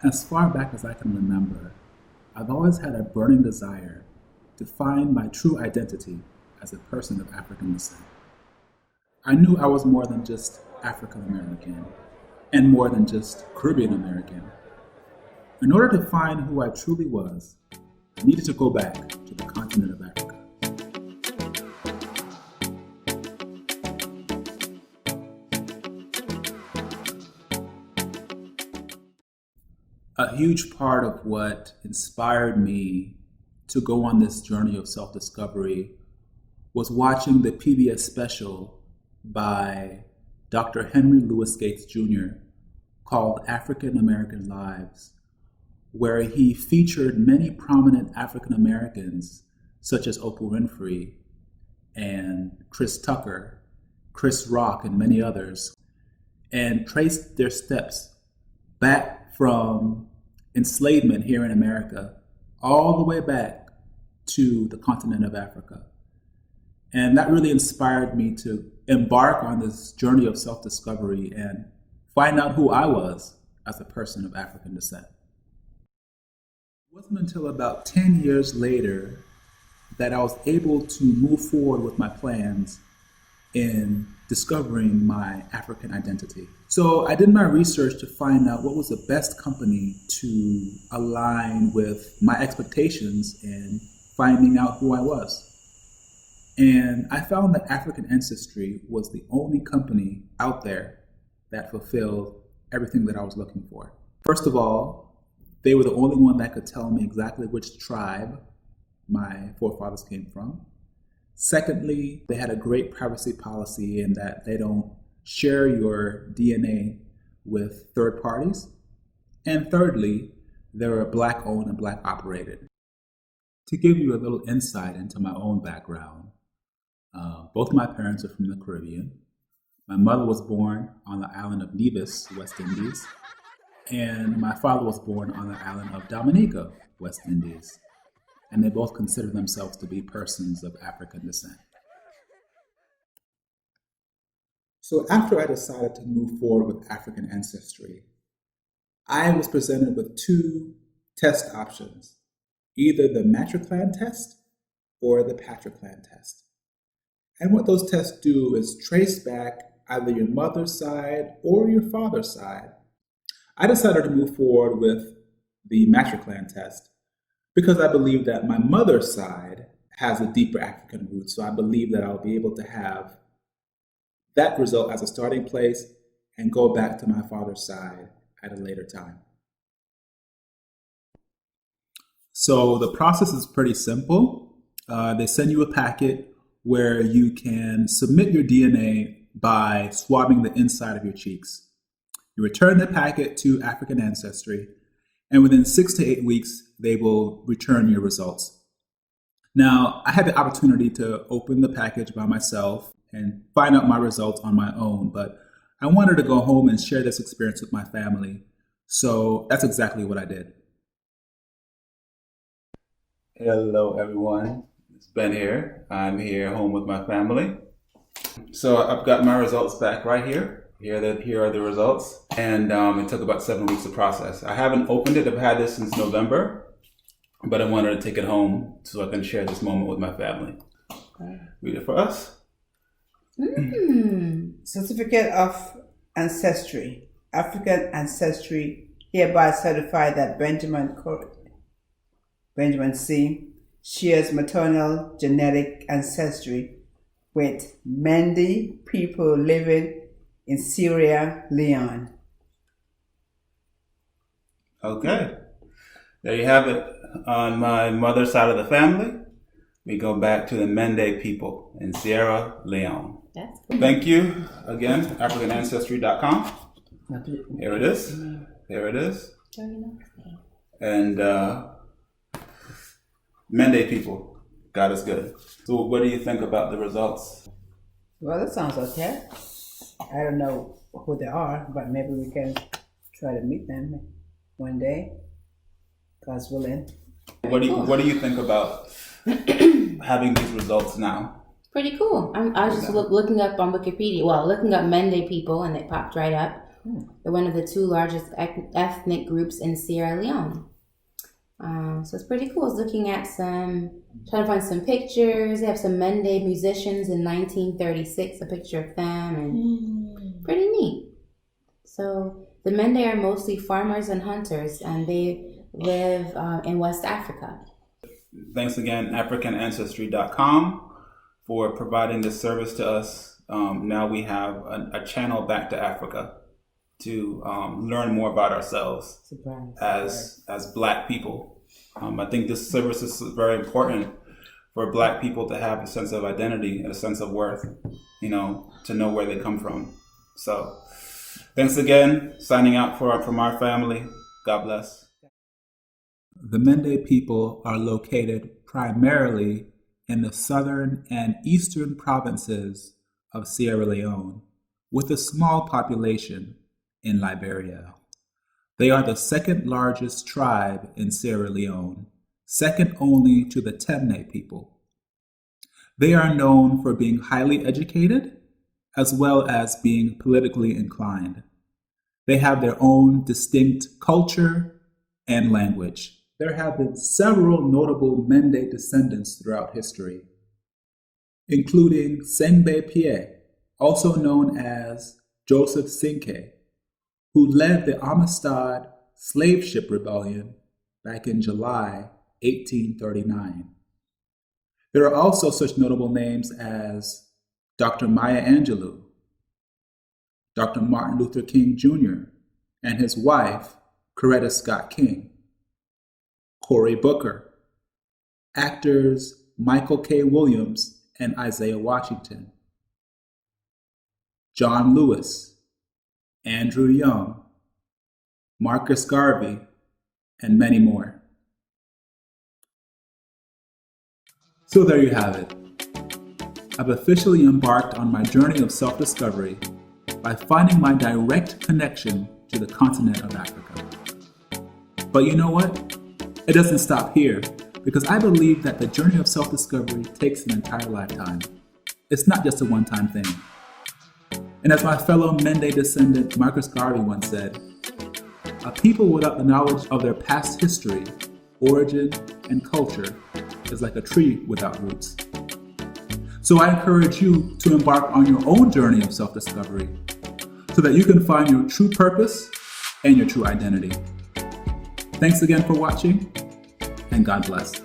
As far back as I can remember, I've always had a burning desire to find my true identity as a person of African descent. I knew I was more than just African American and more than just Caribbean American. In order to find who I truly was, I needed to go back to the continent of Africa. A huge part of what inspired me to go on this journey of self discovery was watching the PBS special by Dr. Henry Louis Gates Jr. called African American Lives, where he featured many prominent African Americans, such as Oprah Winfrey and Chris Tucker, Chris Rock, and many others, and traced their steps back from enslavement here in America all the way back to the continent of Africa. And that really inspired me to embark on this journey of self-discovery and find out who I was as a person of African descent. It wasn't until about 10 years later that I was able to move forward with my plans in discovering my African identity. So I did my research to find out what was the best company to align with my expectations and finding out who I was. And I found that African Ancestry was the only company out there that fulfilled everything that I was looking for. First of all, they were the only one that could tell me exactly which tribe my forefathers came from. Secondly, they had a great privacy policy in that they don't share your DNA with third parties. And thirdly, they were Black owned and Black operated. To give you a little insight into my own background, both my parents are from the Caribbean. My mother was born on the island of Nevis, West Indies, and my father was born on the island of Dominica, West Indies. And they both consider themselves to be persons of African descent. So after I decided to move forward with African Ancestry, I was presented with two test options, either the Matriclan test or the Patriclan test. And what those tests do is trace back either your mother's side or your father's side. I decided to move forward with the Matriclan test because I believe that my mother's side has a deeper African root. So I believe that I'll be able to have that result as a starting place and go back to my father's side at a later time. So the process is pretty simple. They send you a packet where you can submit your DNA by swabbing the inside of your cheeks. You return the packet to African Ancestry, and within 6 to 8 weeks, they will return your results. Now, I had the opportunity to open the package by myself and find out my results on my own, but I wanted to go home and share this experience with my family. So that's exactly what I did. Hello, everyone. It's Ben here. I'm here home with my family. So I've got my results back right here. Here are the results. And it took about 7 weeks to process. I haven't opened it. I've had this since November, but I wanted to take it home so I can share this moment with my family. Read it for us. Certificate of Ancestry. African Ancestry hereby certify that Benjamin C. shares maternal genetic ancestry with Mende people living in Sierra Leone. Okay. There you have it. On my mother's side of the family, we go back to the Mende people in Sierra Leone. That's cool. Thank you again, AfricanAncestry.com. Here it is. There it is. And Mende people, God is good. So what do you think about the results? Well, that sounds okay. I don't know who they are, but maybe we can try to meet them one day, God's willing. What do you think about having these results now? Pretty cool. I was just looking up on Wikipedia, looking up Mende people, and it popped right up. They're one of the two largest ethnic groups in Sierra Leone. So it's pretty cool. I was looking at trying to find some pictures. They have some Mende musicians in 1936, a picture of them, and pretty neat. So the Mende are mostly farmers and hunters, and they live in West Africa. Thanks again, AfricanAncestry.com, for providing this service to us. Now we have a channel back to Africa to learn more about ourselves as Black people. I think this service is very important for Black people to have a sense of identity and a sense of worth, to know where they come from. So thanks again. Signing out from our family. God bless. The Mende people are located primarily in the southern and eastern provinces of Sierra Leone, with a small population in Liberia. They are the second largest tribe in Sierra Leone, second only to the Temne people. They are known for being highly educated, as well as being politically inclined. They have their own distinct culture and language. There have been several notable Mende descendants throughout history, including Sengbe Pie, also known as Joseph Sinke, who led the Amistad slave ship rebellion back in July 1839. There are also such notable names as Dr. Maya Angelou, Dr. Martin Luther King Jr., and his wife, Coretta Scott King, Cory Booker, actors Michael K. Williams and Isaiah Washington, John Lewis, Andrew Young, Marcus Garvey, and many more. So there you have it. I've officially embarked on my journey of self-discovery by finding my direct connection to the continent of Africa. But you know what? It doesn't stop here, because I believe that the journey of self-discovery takes an entire lifetime. It's not just a one-time thing. And as my fellow Mende descendant Marcus Garvey once said, a people without the knowledge of their past history, origin, and culture is like a tree without roots. So I encourage you to embark on your own journey of self-discovery so that you can find your true purpose and your true identity. Thanks again for watching, and God bless.